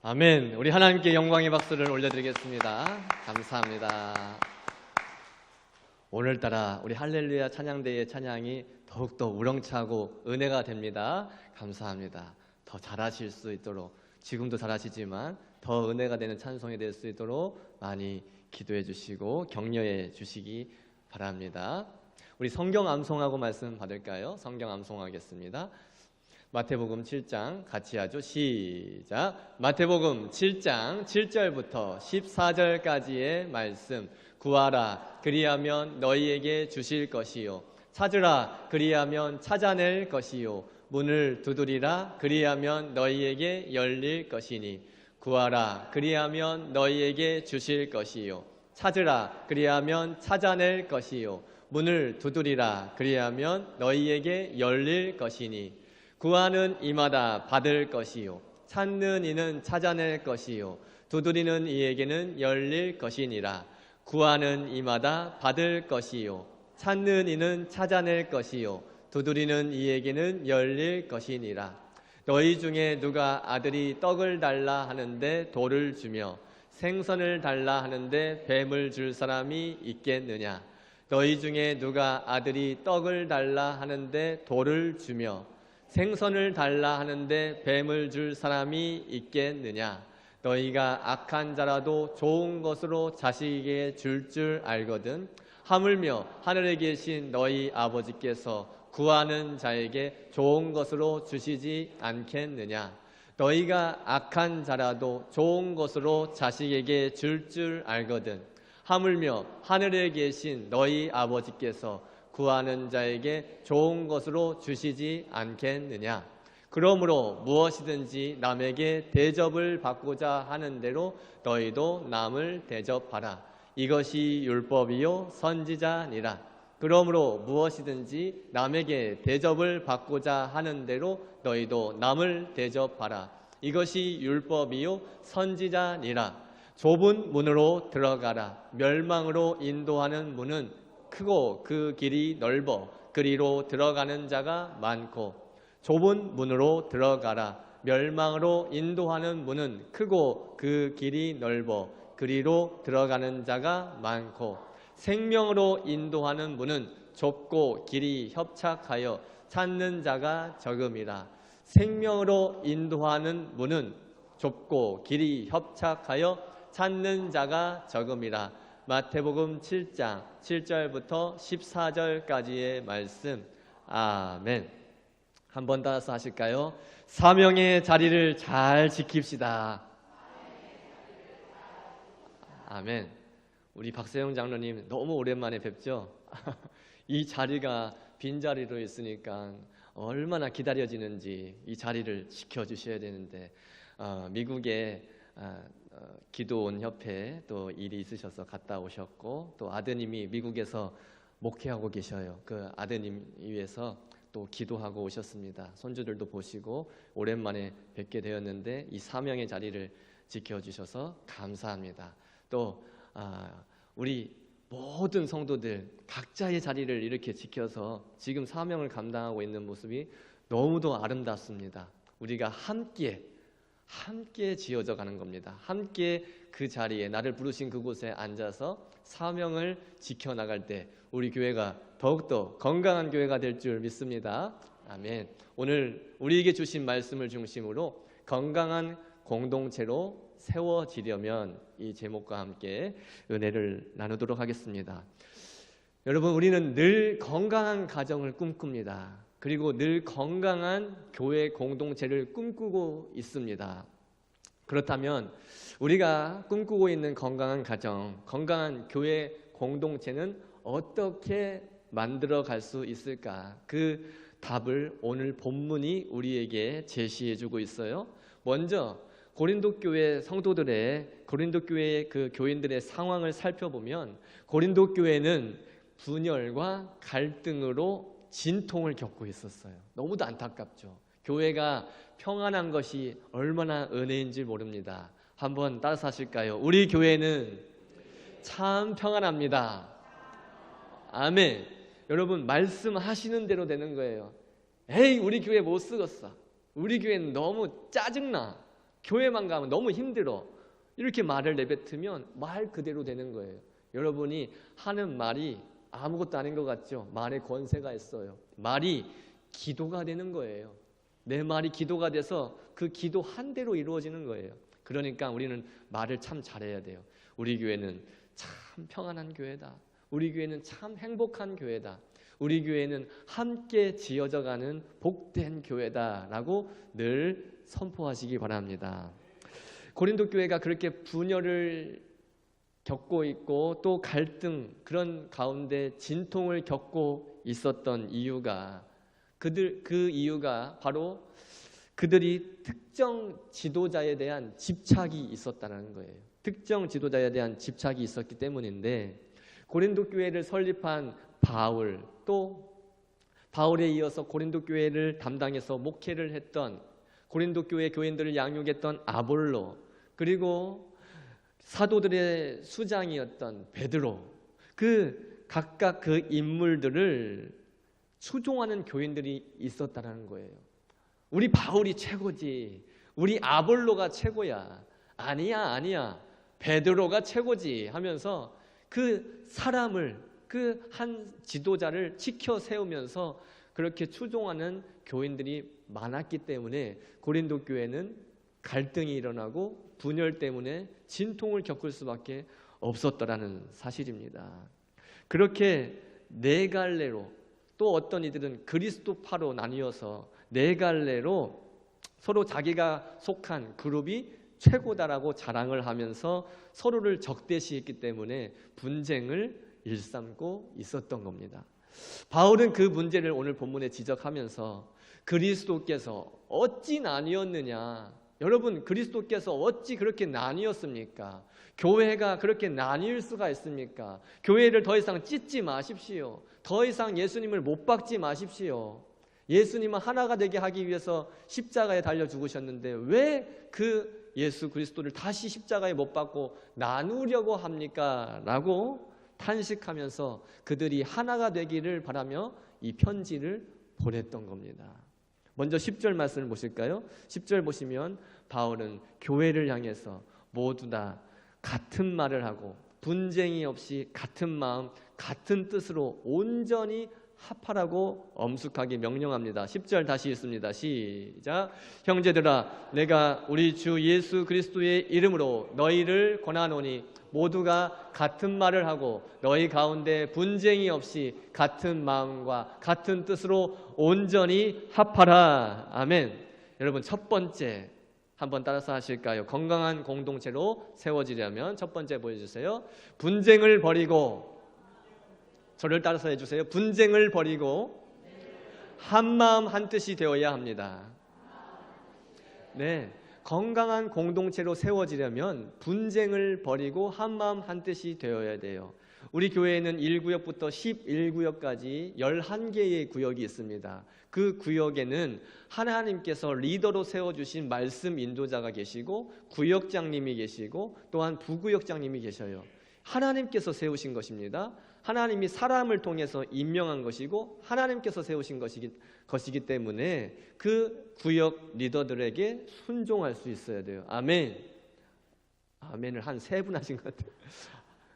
아멘. 우리 하나님께 영광의 박수를 올려드리겠습니다. 감사합니다. 오늘따라 우리 할렐루야 찬양대의 찬양이 더욱더 우렁차고 은혜가 됩니다. 감사합니다. 더 잘하실 수 있도록, 지금도 잘하시지만 더 은혜가 되는 찬송이 될 수 있도록 많이 기도해 주시고 격려해 주시기 바랍니다. 우리 성경 암송하고 말씀 받을까요? 성경 암송하겠습니다. 마태복음 7장 같이 하죠. 시작. 마태복음 7장 7절부터 14절까지의 말씀. 구하라 그리하면 너희에게 주실 것이요, 찾으라 그리하면 찾아낼 것이요, 문을 두드리라 그리하면 너희에게 열릴 것이니. 구하라 그리하면 너희에게 주실 것이요, 찾으라 그리하면 찾아낼 것이요, 문을 두드리라 그리하면 너희에게 열릴 것이니. 구하는 이마다 받을 것이요, 찾는 이는 찾아낼 것이요, 두드리는 이에게는 열릴 것이니라. 구하는 이마다 받을 것이요, 찾는 이는 찾아낼 것이요, 두드리는 이에게는 열릴 것이니라. 너희 중에 누가 아들이 떡을 달라 하는데 돌을 주며, 생선을 달라 하는데 뱀을 줄 사람이 있겠느냐? 너희 중에 누가 아들이 떡을 달라 하는데 돌을 주며, 생선을 달라 하는데 뱀을 줄 사람이 있겠느냐? 너희가 악한 자라도 좋은 것으로 자식에게 줄 알거든. 하물며 하늘에 계신 너희 아버지께서 구하는 자에게 좋은 것으로 주시지 않겠느냐? 너희가 악한 자라도 좋은 것으로 자식에게 줄 알거든. 하물며 하늘에 계신 너희 아버지께서 구하는 자에게 좋은 것으로 주시지 않겠느냐? 그러므로 무엇이든지 남에게 대접을 받고자 하는 대로 너희도 남을 대접하라. 이것이 율법이요 선지자니라. 그러므로 무엇이든지 남에게 대접을 받고자 하는 대로 너희도 남을 대접하라. 이것이 율법이요 선지자니라. 좁은 문으로 들어가라. 멸망으로 인도하는 문은 크고 그 길이 넓어 그리로 들어가는 자가 많고. 좁은 문으로 들어가라. 멸망으로 인도하는 문은 크고 그 길이 넓어 그리로 들어가는 자가 많고. 생명으로 인도하는 문은 좁고 길이 협착하여 찾는 자가 적음이라. 생명으로 인도하는 문은 좁고 길이 협착하여 찾는 자가 적음이라. 마태복음 7장 7절부터 14절까지의 말씀. 아멘. 한번 따라서 하실까요? 사명의 자리를 잘 지킵시다. 아멘. 우리 박세영 장로님 너무 오랜만에 뵙죠? 이 자리가 빈자리로 있으니까 얼마나 기다려지는지 이 자리를 지켜주셔야 되는데, 미국에 기도원 협회 또 일이 있으셔서 갔다 오셨고, 또 아드님이 미국에서 목회하고 계셔요. 그 아드님 위해서 또 기도하고 오셨습니다. 손주들도 보시고 오랜만에 뵙게 되었는데 이 사명의 자리를 지켜주셔서 감사합니다. 또 우리 모든 성도들 각자의 자리를 이렇게 지켜서 지금 사명을 감당하고 있는 모습이 너무도 아름답습니다. 우리가 함께 지어져 가는 겁니다. 함께 그 자리에, 나를 부르신 그곳에 앉아서 사명을 지켜나갈 때 우리 교회가 더욱더 건강한 교회가 될 줄 믿습니다. 아멘. 오늘 우리에게 주신 말씀을 중심으로 건강한 공동체로 세워지려면 이 제목과 함께 은혜를 나누도록 하겠습니다. 여러분, 우리는 늘 건강한 가정을 꿈꿉니다. 그리고 늘 건강한 교회 공동체를 꿈꾸고 있습니다. 그렇다면 우리가 꿈꾸고 있는 건강한 가정, 건강한 교회 공동체는 어떻게 만들어 갈 수 있을까? 그 답을 오늘 본문이 우리에게 제시해 주고 있어요. 먼저 고린도 교회 성도들의, 고린도 교회의 그 교인들의 상황을 살펴보면 고린도 교회는 분열과 갈등으로 진통을 겪고 있었어요. 너무도 안타깝죠. 교회가 평안한 것이 얼마나 은혜인지 모릅니다. 한번 따라서 하실까요? 우리 교회는 참 평안합니다. 아멘. 여러분, 말씀하시는 대로 되는 거예요. 에이, 우리 교회 못 쓰겠어. 우리 교회는 너무 짜증나. 교회만 가면 너무 힘들어. 이렇게 말을 내뱉으면 말 그대로 되는 거예요. 여러분이 하는 말이 아무것도 아닌 것 같죠? 말에 권세가 있어요. 말이 기도가 되는 거예요. 내 말이 기도가 돼서 그 기도 한 대로 이루어지는 거예요. 그러니까 우리는 말을 참 잘해야 돼요. 우리 교회는 참 평안한 교회다. 우리 교회는 참 행복한 교회다. 우리 교회는 함께 지어져가는 복된 교회다라고 늘 선포하시기 바랍니다. 고린도 교회가 그렇게 분열을 겪고 있고 또 갈등, 그런 가운데 진통을 겪고 있었던 이유가 그 이유가 바로 그들이 특정 지도자에 대한 집착이 있었다는 거예요. 특정 지도자에 대한 집착이 있었기 때문인데, 고린도 교회를 설립한 바울, 또 바울에 이어서 고린도 교회를 담당해서 목회를 했던, 고린도 교회 교인들을 양육했던 아볼로, 그리고 사도들의 수장이었던 베드로, 각각 그 인물들을 추종하는 교인들이 있었다는 거예요. 우리 바울이 최고지, 우리 아볼로가 최고야, 아니야 베드로가 최고지 하면서 그 사람을, 그 한 지도자를 지켜 세우면서 그렇게 추종하는 교인들이 많았기 때문에 고린도 교회는 갈등이 일어나고 분열 때문에 진통을 겪을 수밖에 없었더라는 사실입니다. 그렇게 네 갈래로, 또 어떤 이들은 그리스도파로 나뉘어서 네 갈래로 서로 자기가 속한 그룹이 최고다라고 자랑을 하면서 서로를 적대시했기 때문에 분쟁을 일삼고 있었던 겁니다. 바울은 그 문제를 오늘 본문에 지적하면서 그리스도께서 어찌 나뉘었느냐, 여러분 그리스도께서 어찌 그렇게 나뉘었습니까? 교회가 그렇게 나뉠 수가 있습니까? 교회를 더 이상 찢지 마십시오. 더 이상 예수님을 못 박지 마십시오. 예수님은 하나가 되게 하기 위해서 십자가에 달려 죽으셨는데 왜 그 예수 그리스도를 다시 십자가에 못 박고 나누려고 합니까? 라고 탄식하면서 그들이 하나가 되기를 바라며 이 편지를 보냈던 겁니다. 먼저 10절 말씀을 보실까요? 10절 보시면 바울은 교회를 향해서 모두 다 같은 말을 하고 분쟁이 없이 같은 마음, 같은 뜻으로 온전히 합하라고 엄숙하게 명령합니다. 10절 다시 읽습니다. 시작. 형제들아, 내가 우리 주 예수 그리스도의 이름으로 너희를 권하노니 모두가 같은 말을 하고 너희 가운데 분쟁이 없이 같은 마음과 같은 뜻으로 온전히 합하라. 아멘. 여러분, 첫 번째 한번 따라서 하실까요? 건강한 공동체로 세워지려면 첫 번째 보여주세요. 분쟁을 버리고, 저를 따라서 해주세요. 분쟁을 버리고 한마음 한뜻이 되어야 합니다. 네, 건강한 공동체로 세워지려면 분쟁을 버리고 한마음 한뜻이 되어야 돼요. 우리 교회에는 1구역부터 11구역까지 11개의 구역이 있습니다. 그 구역에는 하나님께서 리더로 세워주신 말씀 인도자가 계시고 구역장님이 계시고 또한 부구역장님이 계셔요. 하나님께서 세우신 것입니다. 하나님이 사람을 통해서 임명한 것이고 하나님께서 세우신 것이기 때문에 그 구역 리더들에게 순종할 수 있어야 돼요. 아멘. 아멘을 한 3분 하신 것 같아요.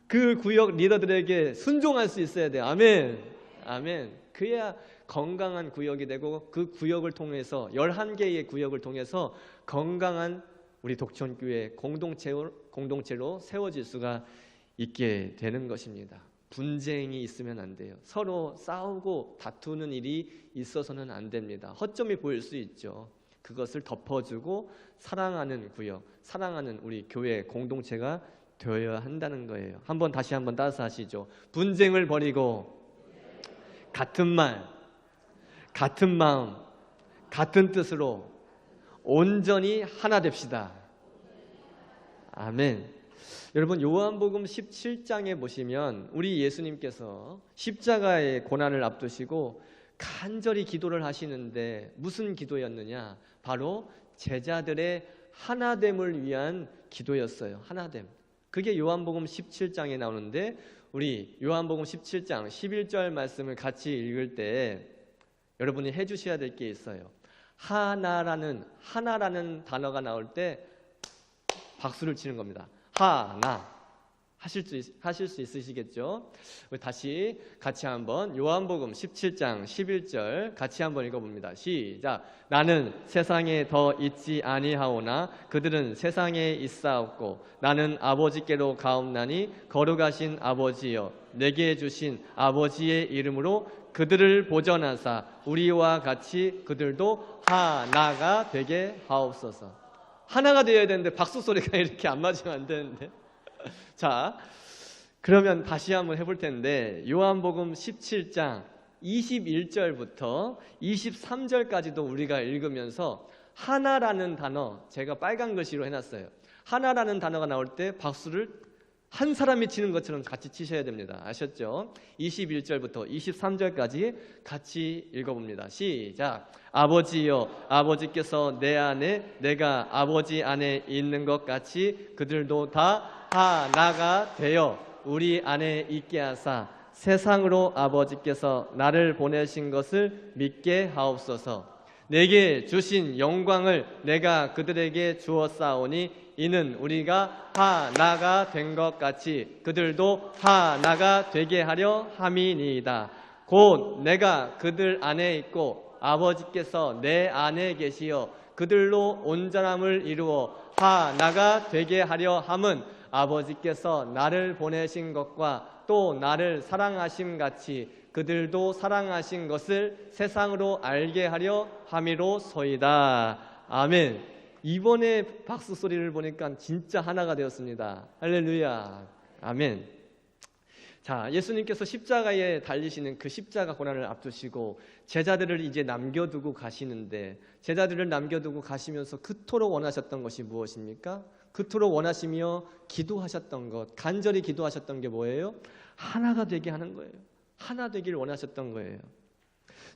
그 구역 리더들에게 순종할 수 있어야 돼요. 아멘. 아멘. 그래야 건강한 구역이 되고 그 구역을 통해서 11개의 구역을 통해서 건강한 우리 독천교회 공동체로 세워질 수가 있게 되는 것입니다. 분쟁이 있으면 안 돼요. 서로 싸우고 다투는 일이 있어서는 안 됩니다. 허점이 보일 수 있죠. 그것을 덮어주고 사랑하는 구역, 사랑하는 우리 교회 공동체가 되어야 한다는 거예요. 다시 한번 따라서 하시죠. 분쟁을 버리고 같은 말, 같은 마음, 같은 뜻으로 온전히 하나 됩시다. 아멘. 여러분, 요한복음 17장에 보시면 우리 예수님께서 십자가의 고난을 앞두시고 간절히 기도를 하시는데 무슨 기도였느냐? 바로 제자들의 하나됨을 위한 기도였어요. 하나됨. 그게 요한복음 17장에 나오는데 우리 요한복음 17장 11절 말씀을 같이 읽을 때 여러분이 해주셔야 될 게 있어요. 하나라는 단어가 나올 때 박수를 치는 겁니다. 하나. 하실 수 있으시겠죠? 우리 다시 같이 한번 요한복음 17장 11절 같이 한번 읽어봅니다. 시작. 나는 세상에 더 있지 아니하오나 그들은 세상에 있사옵고 나는 아버지께로 가옵나니 거룩하신 아버지여 내게 주신 아버지의 이름으로 그들을 보전하사 우리와 같이 그들도 하나가 되게 하옵소서. 하나가 되어야 되는데 박수 소리가 이렇게 안 맞으면 안 되는데. 자, 그러면 다시 한번 해볼 텐데 요한복음 17장 21절부터 23절까지도 우리가 읽으면서 하나라는 단어, 제가 빨간 글씨로 해놨어요. 하나라는 단어가 나올 때 박수를 한 사람이 치는 것처럼 같이 치셔야 됩니다. 아셨죠? 21절부터 23절까지 같이 읽어봅니다. 시작. 아버지여, 아버지께서 내 안에 내가 아버지 안에 있는 것 같이 그들도 다 하나가 되어 우리 안에 있게 하사 세상으로 아버지께서 나를 보내신 것을 믿게 하옵소서. 내게 주신 영광을 내가 그들에게 주었사오니 이는 우리가 하나가 된 것 같이 그들도 하나가 되게 하려 함이니이다. 곧 내가 그들 안에 있고 아버지께서 내 안에 계시어 그들로 온전함을 이루어 하나가 되게 하려 함은 아버지께서 나를 보내신 것과 또 나를 사랑하심 같이 그들도 사랑하신 것을 세상으로 알게 하려 함이로소이다. 아멘. 이번에 박수 소리를 보니까 진짜 하나가 되었습니다. 할렐루야. 아멘. 자, 예수님께서 십자가에 달리시는 그 십자가 고난을 앞두시고 제자들을 이제 남겨두고 가시는데 제자들을 남겨두고 가시면서 그토록 원하셨던 것이 무엇입니까? 그토록 원하시며 기도하셨던 것, 간절히 기도하셨던 게 뭐예요? 하나가 되게 하는 거예요. 하나 되길 원하셨던 거예요.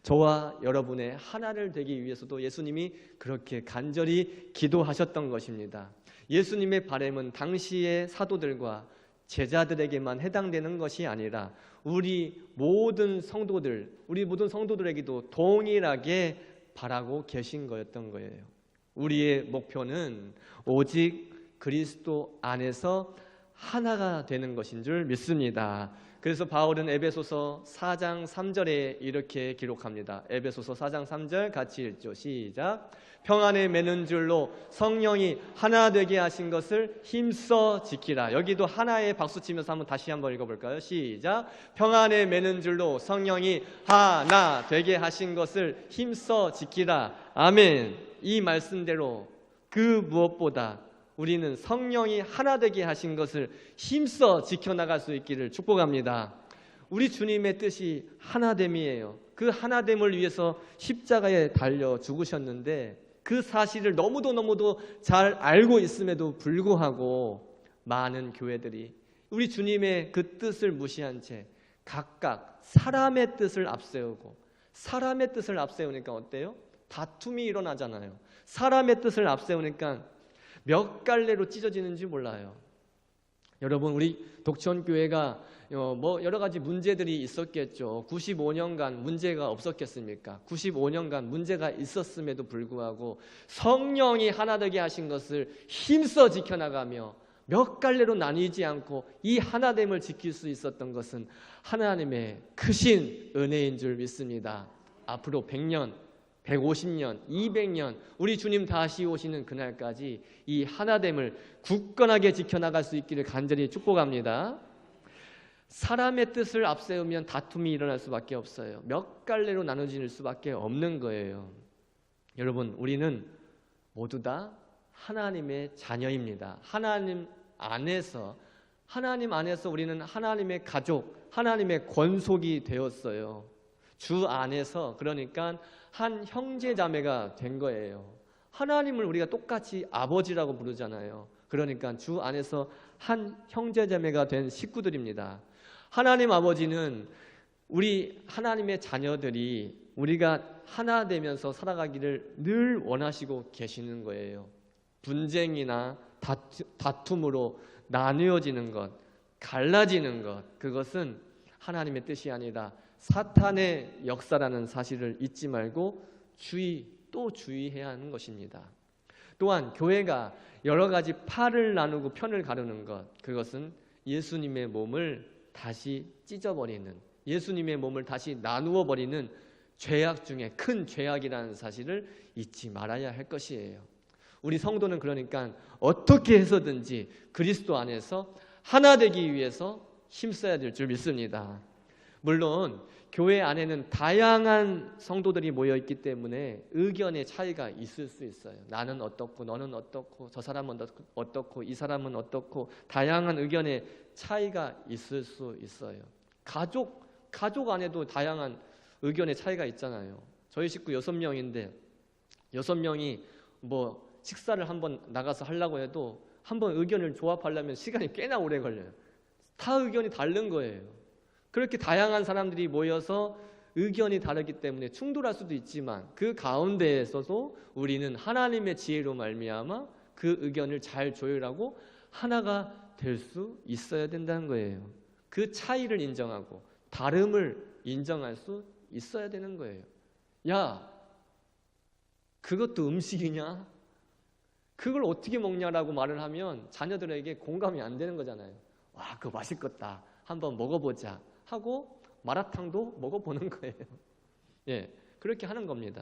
저와 여러분의 하나를 되기 위해서도 예수님이 그렇게 간절히 기도하셨던 것입니다. 예수님의 바람은 당시의 사도들과 제자들에게만 해당되는 것이 아니라 우리 모든 성도들에게도 동일하게 바라고 계신 거였던 거예요. 우리의 목표는 오직 그리스도 안에서 하나가 되는 것인 줄 믿습니다. 그래서 바울은 에베소서 4장 3절에 이렇게 기록합니다. 에베소서 4장 3절 같이 읽죠. 시작. 평안에 매는 줄로 성령이 하나 되게 하신 것을 힘써 지키라. 여기도 하나에 박수 치면서 다시 한번 읽어볼까요? 시작. 평안에 매는 줄로 성령이 하나 되게 하신 것을 힘써 지키라. 아멘. 이 말씀대로 그 무엇보다 우리는 성령이 하나 되게 하신 것을 힘써 지켜나갈 수 있기를 축복합니다. 우리 주님의 뜻이 하나됨이에요. 그 하나됨을 위해서 십자가에 달려 죽으셨는데 그 사실을 너무도 잘 알고 있음에도 불구하고 많은 교회들이 우리 주님의 그 뜻을 무시한 채 각각 사람의 뜻을 앞세우고 사람의 뜻을 앞세우니까 어때요? 다툼이 일어나잖아요. 사람의 뜻을 앞세우니까 몇 갈래로 찢어지는지 몰라요. 여러분, 우리 독천교회가 여러 가지 문제들이 있었겠죠. 95년간 문제가 없었겠습니까? 95년간 문제가 있었음에도 불구하고 성령이 하나 되게 하신 것을 힘써 지켜나가며 몇 갈래로 나뉘지 않고 이 하나됨을 지킬 수 있었던 것은 하나님의 크신 은혜인 줄 믿습니다. 앞으로 100년, 150년, 200년 우리 주님 다시 오시는 그날까지 이 하나됨을 굳건하게 지켜나갈 수 있기를 간절히 축복합니다. 사람의 뜻을 앞세우면 다툼이 일어날 수밖에 없어요. 몇 갈래로 나눠질 수밖에 없는 거예요. 여러분, 우리는 모두 다 하나님의 자녀입니다. 하나님 안에서 우리는 하나님의 가족, 하나님의 권속이 되었어요. 주 안에서, 그러니까 한 형제 자매가 된 거예요. 하나님을 우리가 똑같이 아버지라고 부르잖아요. 그러니까 주 안에서 한 형제 자매가 된 식구들입니다. 하나님 아버지는 우리 하나님의 자녀들이 우리가 하나 되면서 살아가기를 늘 원하시고 계시는 거예요. 분쟁이나 다툼으로 나누어지는 것, 갈라지는 것, 그것은 하나님의 뜻이 아니라 사탄의 역사라는 사실을 잊지 말고 주의해야 하는 것입니다. 또한 교회가 여러 가지 파를 나누고 편을 가르는 것, 그것은 예수님의 몸을 다시 찢어버리는, 예수님의 몸을 다시 나누어 버리는 죄악 중에 큰 죄악이라는 사실을 잊지 말아야 할 것이에요. 우리 성도는 그러니까 어떻게 해서든지 그리스도 안에서 하나 되기 위해서 힘써야 될 줄 믿습니다. 물론 교회 안에는 다양한 성도들이 모여 있기 때문에 의견의 차이가 있을 수 있어요. 나는 어떻고 너는 어떻고 저 사람은 어떻고 이 사람은 어떻고 다양한 의견의 차이가 있을 수 있어요. 가족 안에도 다양한 의견의 차이가 있잖아요. 저희 식구 6명인데 6명이 뭐 식사를 한번 나가서 하려고 해도 한번 의견을 조합하려면 시간이 꽤나 오래 걸려요. 다 의견이 다른 거예요. 그렇게 다양한 사람들이 모여서 의견이 다르기 때문에 충돌할 수도 있지만 그 가운데에서도 우리는 하나님의 지혜로 말미암아 그 의견을 잘 조율하고 하나가 될 수 있어야 된다는 거예요. 그 차이를 인정하고 다름을 인정할 수 있어야 되는 거예요. 야, 그것도 음식이냐? 그걸 어떻게 먹냐라고 말을 하면 자녀들에게 공감이 안 되는 거잖아요. 와, 그거 맛있겠다. 한번 먹어보자 하고 마라탕도 먹어보는 거예요. 예, 그렇게 하는 겁니다.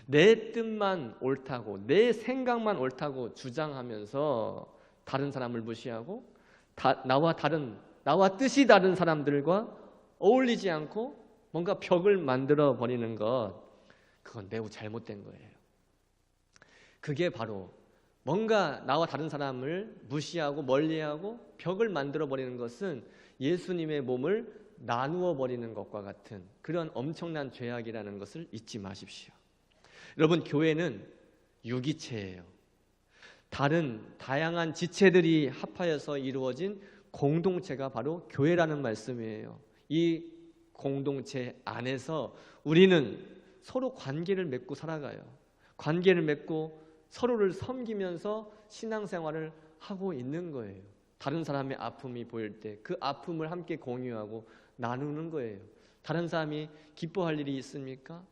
내 뜻만 옳다고, 내 생각만 옳다고 주장하면서 다른 사람을 무시하고 나와 뜻이 다른 사람들과 어울리지 않고 뭔가 벽을 만들어 버리는 것, 그건 매우 잘못된 거예요. 그게 바로 뭔가 나와 다른 사람을 무시하고 멀리하고 벽을 만들어 버리는 것은 예수님의 몸을 나누어 버리는 것과 같은 그런 엄청난 죄악이라는 것을 잊지 마십시오. 여러분, 교회는 유기체예요. 다양한 지체들이 합하여서 이루어진 공동체가 바로 교회라는 말씀이에요. 이 공동체 안에서 우리는 서로 관계를 맺고 살아가요. 관계를 맺고 서로를 섬기면서 신앙생활을 하고 있는 거예요. 다른 사람의 아픔이 보일 때 그 아픔을 함께 공유하고 나누는 거예요. 다른 사람이 기뻐할 일이 있습니까?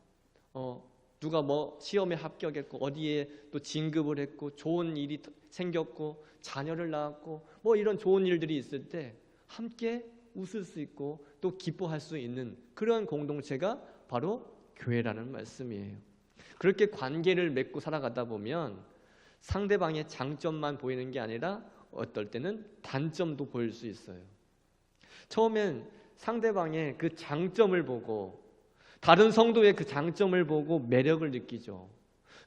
누가 뭐 시험에 합격했고 어디에 또 진급을 했고 좋은 일이 생겼고 자녀를 낳았고 뭐 이런 좋은 일들이 있을 때 함께 웃을 수 있고 또 기뻐할 수 있는 그런 공동체가 바로 교회라는 말씀이에요. 그렇게 관계를 맺고 살아가다 보면 상대방의 장점만 보이는 게 아니라 어떨 때는 단점도 보일 수 있어요. 처음엔 상대방의 그 장점을 보고 다른 성도의 그 장점을 보고 매력을 느끼죠.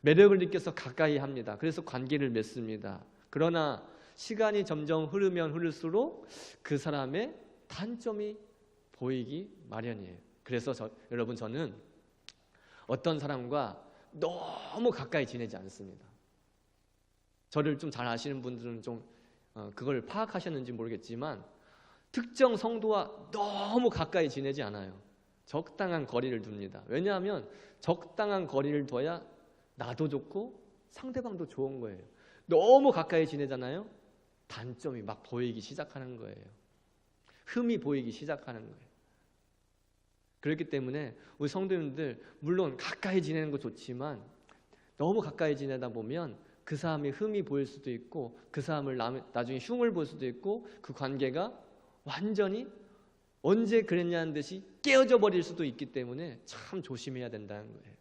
매력을 느껴서 가까이 합니다. 그래서 관계를 맺습니다. 그러나 시간이 점점 흐르면 흐를수록 그 사람의 단점이 보이기 마련이에요. 그래서 여러분, 저는 어떤 사람과 너무 가까이 지내지 않습니다. 저를 좀 잘 아시는 분들은 좀 그걸 파악하셨는지 모르겠지만 특정 성도와 너무 가까이 지내지 않아요. 적당한 거리를 둡니다. 왜냐하면 적당한 거리를 둬야 나도 좋고 상대방도 좋은 거예요. 너무 가까이 지내잖아요. 단점이 막 보이기 시작하는 거예요. 흠이 보이기 시작하는 거예요. 그렇기 때문에 우리 성도님들 물론 가까이 지내는 거 좋지만 너무 가까이 지내다 보면 그 사람의 흠이 보일 수도 있고 그 사람을 나중에 흉을 볼 수도 있고 그 관계가 완전히 언제 그랬냐는 듯이 깨어져 버릴 수도 있기 때문에 참 조심해야 된다는 거예요.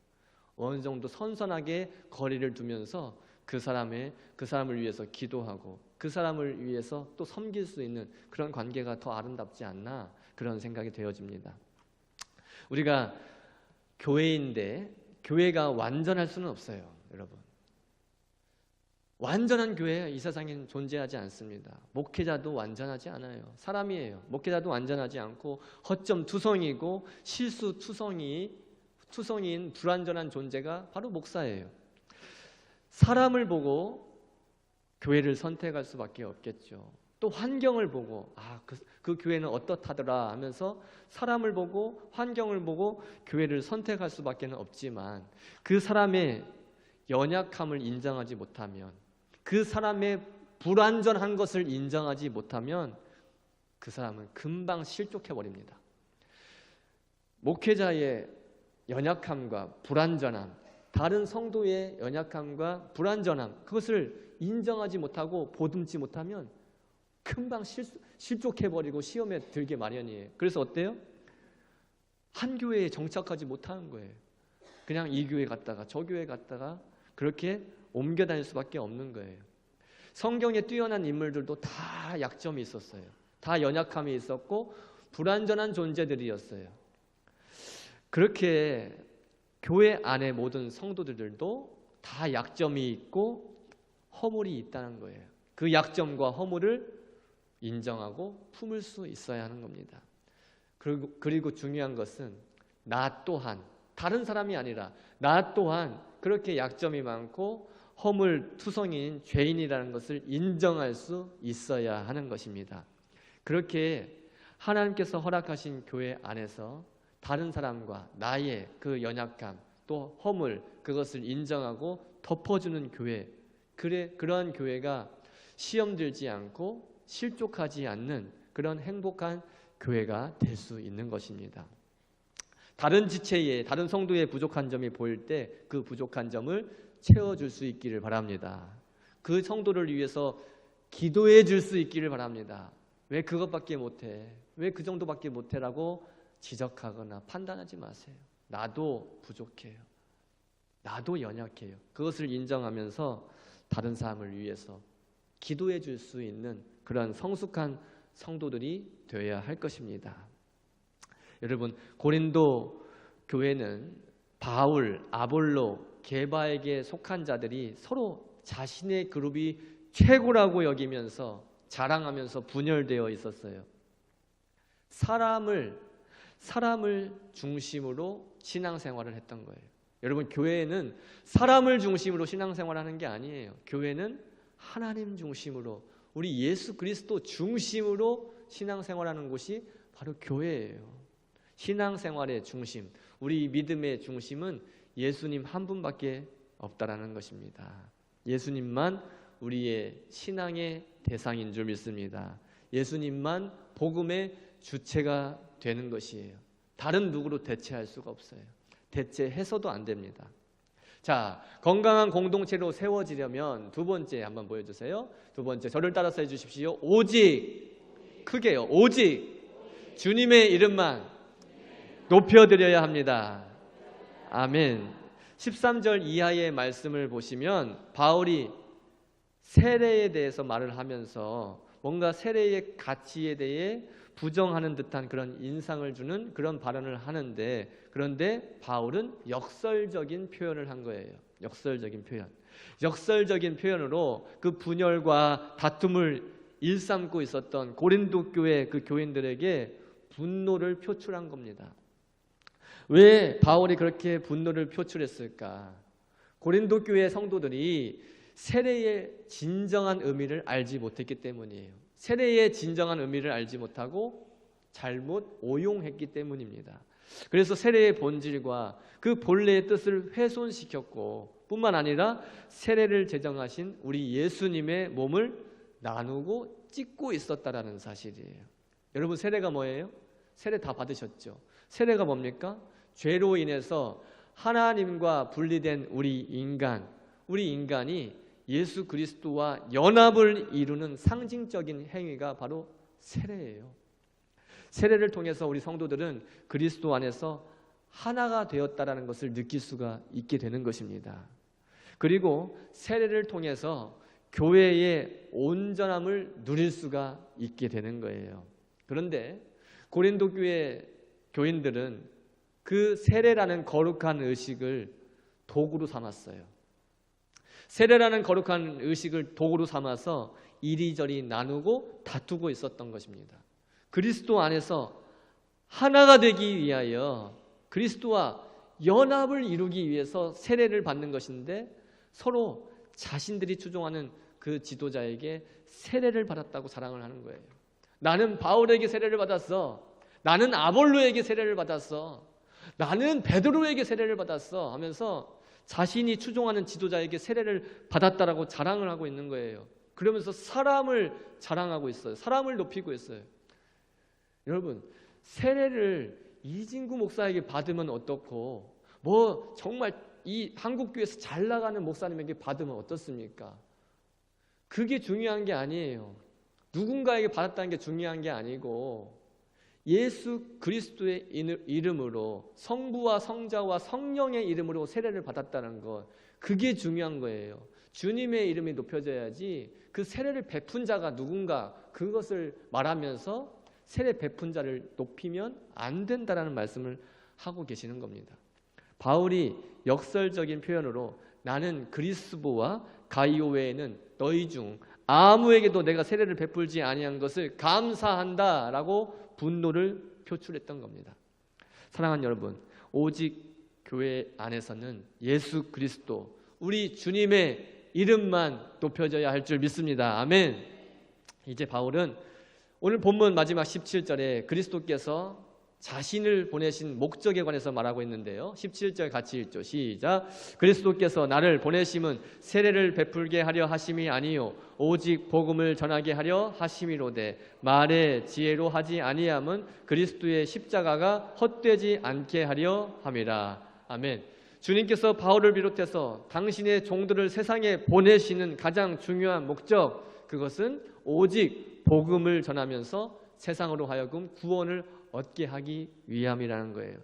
어느 정도 선선하게 거리를 두면서 그 사람을 위해서 기도하고 그 사람을 위해서 또 섬길 수 있는 그런 관계가 더 아름답지 않나 그런 생각이 되어집니다. 우리가 교회인데 교회가 완전할 수는 없어요, 여러분. 완전한 교회 이 세상에는 존재하지 않습니다. 목회자도 완전하지 않아요. 사람이에요. 목회자도 완전하지 않고 허점투성이고 실수투성이인 불완전한 존재가 바로 목사예요. 사람을 보고 교회를 선택할 수밖에 없겠죠. 또 환경을 보고 그 교회는 어떻다더라 하면서 사람을 보고 환경을 보고 교회를 선택할 수밖에 없지만 그 사람의 연약함을 인정하지 못하면 그 사람의 불완전한 것을 인정하지 못하면 그 사람은 금방 실족해버립니다. 목회자의 연약함과 불완전함, 다른 성도의 연약함과 불완전함, 그것을 인정하지 못하고 보듬지 못하면 금방 실족해버리고 시험에 들게 마련이에요. 그래서 어때요? 한 교회에 정착하지 못하는 거예요. 그냥 이 교회 갔다가 저 교회 갔다가 그렇게 옮겨 다닐 수밖에 없는 거예요. 성경에 뛰어난 인물들도 다 약점이 있었어요. 다 연약함이 있었고 불완전한 존재들이었어요. 그렇게 교회 안의 모든 성도들도 다 약점이 있고 허물이 있다는 거예요. 그 약점과 허물을 인정하고 품을 수 있어야 하는 겁니다. 그리고 중요한 것은 나 또한, 다른 사람이 아니라 나 또한 그렇게 약점이 많고 허물투성이인 죄인이라는 것을 인정할 수 있어야 하는 것입니다. 그렇게 하나님께서 허락하신 교회 안에서 다른 사람과 나의 그 연약함 또 허물, 그것을 인정하고 덮어주는 교회, 그러한 교회가 시험 들지 않고 실족하지 않는 그런 행복한 교회가 될 수 있는 것입니다. 다른 지체의, 다른 성도의 부족한 점이 보일 때 그 부족한 점을 채워줄 수 있기를 바랍니다. 그 성도를 위해서 기도해 줄 수 있기를 바랍니다. 왜 그것밖에 못해? 왜 그 정도밖에 못해라고 지적하거나 판단하지 마세요. 나도 부족해요. 나도 연약해요. 그것을 인정하면서 다른 사람을 위해서 기도해 줄 수 있는 그런 성숙한 성도들이 되어야 할 것입니다. 여러분, 고린도 교회는 바울, 아볼로, 게바에게 속한 자들이 서로 자신의 그룹이 최고라고 여기면서 자랑하면서 분열되어 있었어요. 사람을 중심으로 신앙생활을 했던 거예요. 여러분, 교회는 사람을 중심으로 신앙생활하는 게 아니에요. 교회는 하나님 중심으로, 우리 예수 그리스도 중심으로 신앙생활하는 곳이 바로 교회예요. 신앙생활의 중심, 우리 믿음의 중심은 예수님 한 분밖에 없다라는 것입니다. 예수님만 우리의 신앙의 대상인 줄 믿습니다. 예수님만 복음의 주체가 되는 것이에요. 다른 누구로 대체할 수가 없어요. 대체해서도 안 됩니다. 자, 건강한 공동체로 세워지려면 두 번째 한번 보여주세요. 두 번째, 저를 따라서 해주십시오. 오직, 크게요. 오직 주님의 이름만 높여드려야 합니다. 아멘. 13절 이하의 말씀을 보시면 바울이 세례에 대해서 말을 하면서 뭔가 세례의 가치에 대해 부정하는 듯한 그런 인상을 주는 그런 발언을 하는데, 그런데 바울은 역설적인 표현을 한 거예요. 역설적인 표현. 역설적인 표현으로 그 분열과 다툼을 일삼고 있었던 고린도 교회 그 교인들에게 분노를 표출한 겁니다. 왜 바울이 그렇게 분노를 표출했을까? 고린도 교회 성도들이 세례의 진정한 의미를 알지 못했기 때문이에요. 세례의 진정한 의미를 알지 못하고 잘못 오용했기 때문입니다. 그래서 세례의 본질과 그 본래의 뜻을 훼손시켰고, 뿐만 아니라 세례를 제정하신 우리 예수님의 몸을 나누고 찢고 있었다라는 사실이에요. 여러분, 세례가 뭐예요? 세례 다 받으셨죠? 세례가 뭡니까? 죄로 인해서 하나님과 분리된 우리 인간이 예수 그리스도와 연합을 이루는 상징적인 행위가 바로 세례예요. 세례를 통해서 우리 성도들은 그리스도 안에서 하나가 되었다라는 것을 느낄 수가 있게 되는 것입니다. 그리고 세례를 통해서 교회의 온전함을 누릴 수가 있게 되는 거예요. 그런데 고린도 교회 교인들은 그 세례라는 거룩한 의식을 도구로 삼았어요. 세례라는 거룩한 의식을 도구로 삼아서 이리저리 나누고 다투고 있었던 것입니다. 그리스도 안에서 하나가 되기 위하여, 그리스도와 연합을 이루기 위해서 세례를 받는 것인데, 서로 자신들이 추종하는 그 지도자에게 세례를 받았다고 자랑을 하는 거예요. 나는 바울에게 세례를 받았어. 나는 아볼로에게 세례를 받았어. 나는 베드로에게 세례를 받았어 하면서 자신이 추종하는 지도자에게 세례를 받았다라고 자랑을 하고 있는 거예요. 그러면서 사람을 자랑하고 있어요. 사람을 높이고 있어요. 여러분, 세례를 이진구 목사에게 받으면 어떻고, 뭐 정말 이 한국교회에서 잘 나가는 목사님에게 받으면 어떻습니까? 그게 중요한 게 아니에요. 누군가에게 받았다는 게 중요한 게 아니고 예수 그리스도의 이름으로 성부와 성자와 성령의 이름으로 세례를 받았다는 것, 그게 중요한 거예요. 주님의 이름이 높여져야지 그 세례를 베푼 자가 누군가 그것을 말하면서 세례 베푼 자를 높이면 안 된다라는 말씀을 하고 계시는 겁니다. 바울이 역설적인 표현으로 나는 그리스도와 가이오 외에는 너희 중 아무에게도 내가 세례를 베풀지 아니한 것을 감사한다라고 분노를 표출했던 겁니다. 사랑하는 여러분, 오직 교회 안에서는 예수 그리스도, 우리 주님의 이름만 높여져야 할 줄 믿습니다. 아멘. 이제 바울은 오늘 본문 마지막 17절에 그리스도께서 자신을 보내신 목적에 관해서 말하고 있는데요. 17절 같이 읽죠. 시작. 그리스도께서 나를 보내심은 세례를 베풀게 하려 하심이 아니요 오직 복음을 전하게 하려 하심이로되 말의 지혜로 하지 아니함은 그리스도의 십자가가 헛되지 않게 하려 함이라. 아멘. 주님께서 바울을 비롯해서 당신의 종들을 세상에 보내시는 가장 중요한 목적, 그것은 오직 복음을 전하면서 세상으로 하여금 구원을 얻게 하기 위함이라는 거예요.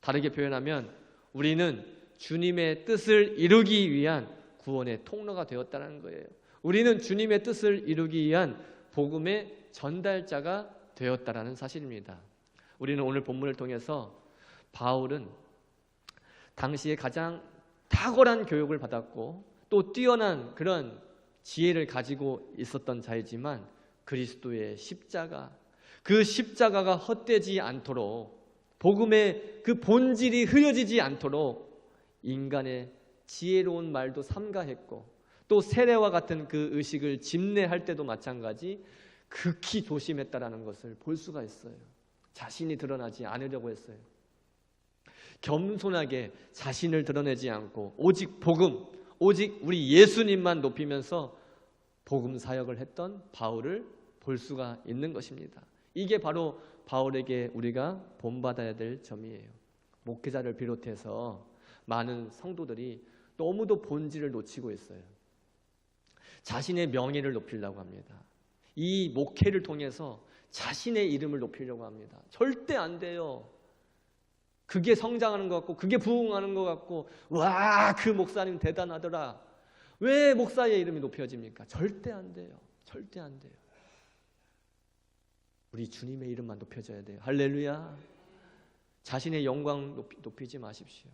다르게 표현하면 우리는 주님의 뜻을 이루기 위한 구원의 통로가 되었다는 거예요. 우리는 주님의 뜻을 이루기 위한 복음의 전달자가 되었다라는 사실입니다. 우리는 오늘 본문을 통해서 바울은 당시에 가장 탁월한 교육을 받았고 또 뛰어난 그런 지혜를 가지고 있었던 자이지만 그리스도의 십자가, 그 십자가가 헛되지 않도록, 복음의 그 본질이 흐려지지 않도록 인간의 지혜로운 말도 삼가했고 또 세례와 같은 그 의식을 집례할 때도 마찬가지 극히 조심했다라는 것을 볼 수가 있어요. 자신이 드러나지 않으려고 했어요. 겸손하게 자신을 드러내지 않고 오직 복음, 오직 우리 예수님만 높이면서 복음 사역을 했던 바울을 볼 수가 있는 것입니다. 이게 바로 바울에게 우리가 본받아야 될 점이에요. 목회자를 비롯해서 많은 성도들이 너무도 본질을 놓치고 있어요. 자신의 명예를 높이려고 합니다. 이 목회를 통해서 자신의 이름을 높이려고 합니다. 절대 안 돼요. 그게 성장하는 것 같고 그게 부흥하는 것 같고 와, 그 목사님 대단하더라. 왜 목사의 이름이 높여집니까? 절대 안 돼요. 절대 안 돼요. 우리 주님의 이름만 높여져야 돼요. 할렐루야. 자신의 영광 높이지 마십시오.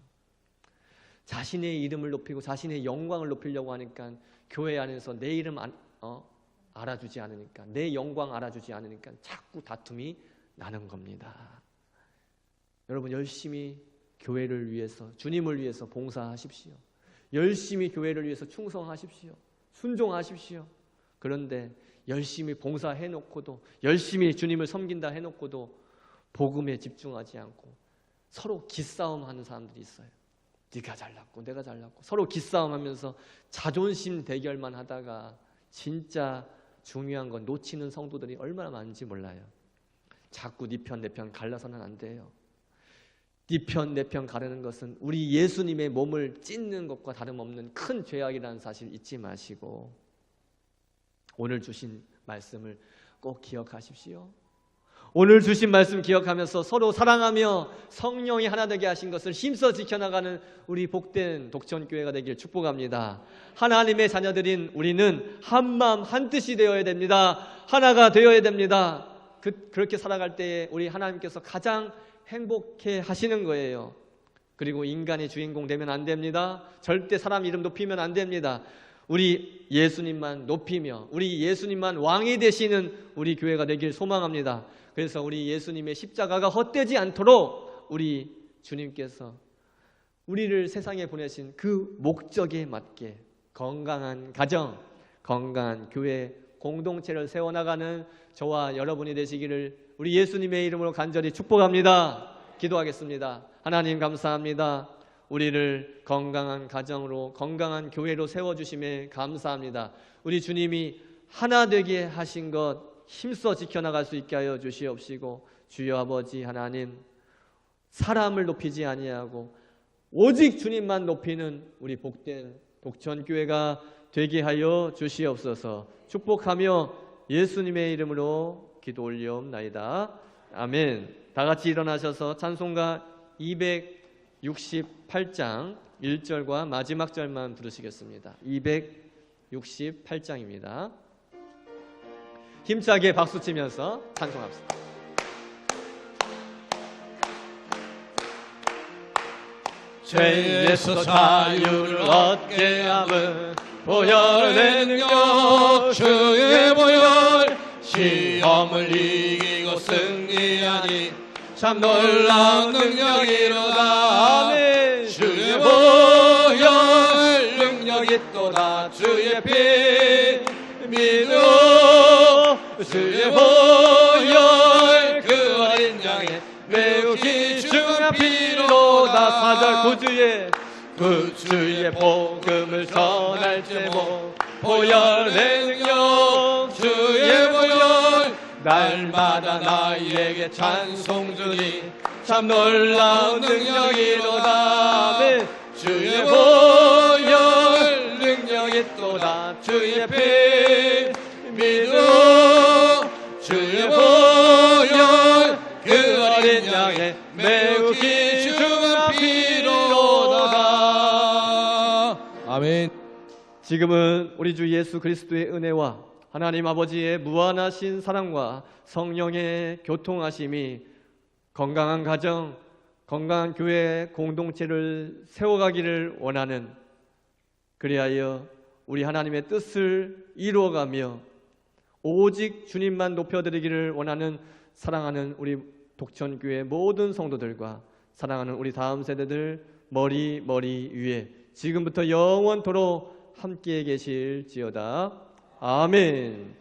자신의 이름을 높이고 자신의 영광을 높이려고 하니까 교회 안에서 내 이름 알아주지 않으니까, 내 영광 알아주지 않으니까 자꾸 다툼이 나는 겁니다. 여러분, 열심히 교회를 위해서, 주님을 위해서 봉사하십시오. 열심히 교회를 위해서 충성하십시오. 순종하십시오. 그런데 열심히 봉사해놓고도, 열심히 주님을 섬긴다 해놓고도 복음에 집중하지 않고 서로 기싸움하는 사람들이 있어요. 네가 잘났고 내가 잘났고 서로 기싸움하면서 자존심 대결만 하다가 진짜 중요한 건 놓치는 성도들이 얼마나 많은지 몰라요. 자꾸 네 편 내 편 갈라서는 안 돼요. 네 편 내 편 가르는 것은 우리 예수님의 몸을 찢는 것과 다름없는 큰 죄악이라는 사실 잊지 마시고 오늘 주신 말씀을 꼭 기억하십시오. 오늘 주신 말씀 기억하면서 서로 사랑하며 성령이 하나 되게 하신 것을 힘써 지켜나가는 우리 복된 독천교회가 되길 축복합니다. 하나님의 자녀들인 우리는 한마음 한뜻이 되어야 됩니다. 하나가 되어야 됩니다. 그렇게 살아갈 때에 우리 하나님께서 가장 행복해 하시는 거예요. 그리고 인간의 주인공 되면 안 됩니다. 절대 사람 이름 높이면 안 됩니다. 우리 예수님만 높이며 우리 예수님만 왕이 되시는 우리 교회가 되길 소망합니다. 그래서 우리 예수님의 십자가가 헛되지 않도록 우리 주님께서 우리를 세상에 보내신 그 목적에 맞게 건강한 가정, 건강한 교회 공동체를 세워나가는 저와 여러분이 되시기를 우리 예수님의 이름으로 간절히 축복합니다. 기도하겠습니다. 하나님 감사합니다. 우리를 건강한 가정으로 건강한 교회로 세워주심에 감사합니다. 우리 주님이 하나 되게 하신 것 힘써 지켜나갈 수 있게 하여 주시옵시고 주여 아버지 하나님, 사람을 높이지 아니하고 오직 주님만 높이는 우리 복된 독천교회가 되게 하여 주시옵소서. 축복하며 예수님의 이름으로 기도 올리옵나이다. 아멘. 다 같이 일어나셔서 찬송가 268장 1절과 마지막 절만 부르시겠습니다. 268장입니다. 힘차게 박수치면서 찬송합시다. 죄에서 자유를 얻게 함은 보혈의 능력 주의 보혈 시험을 이기고 승리하니 참 놀라운 능력이로다. 아멘. 주의 보혈 능력이 또다. 주의 피 믿어 주의 보혈 그 어린 양의 매우 귀중한 피로다. 4절 구주의 복음을 전할 제목 보혈의 능력 주의 보혈 날마다 나에게 찬송 주니 참 놀라운 능력이로다. 아멘. 주의 보혈 능력이 또다. 주의 피 믿어 주의 보혈 그 어린 양의 매우 귀중한 피로다. 아멘. 지금은 우리 주 예수 그리스도의 은혜와 하나님 아버지의 무한하신 사랑과 성령의 교통하심이 건강한 가정, 건강한 교회 공동체를 세워가기를 원하는, 그리하여 우리 하나님의 뜻을 이루어가며 오직 주님만 높여드리기를 원하는 사랑하는 우리 독천교회 모든 성도들과 사랑하는 우리 다음 세대들 머리 위에 지금부터 영원토록 함께 계실지어다. 아멘.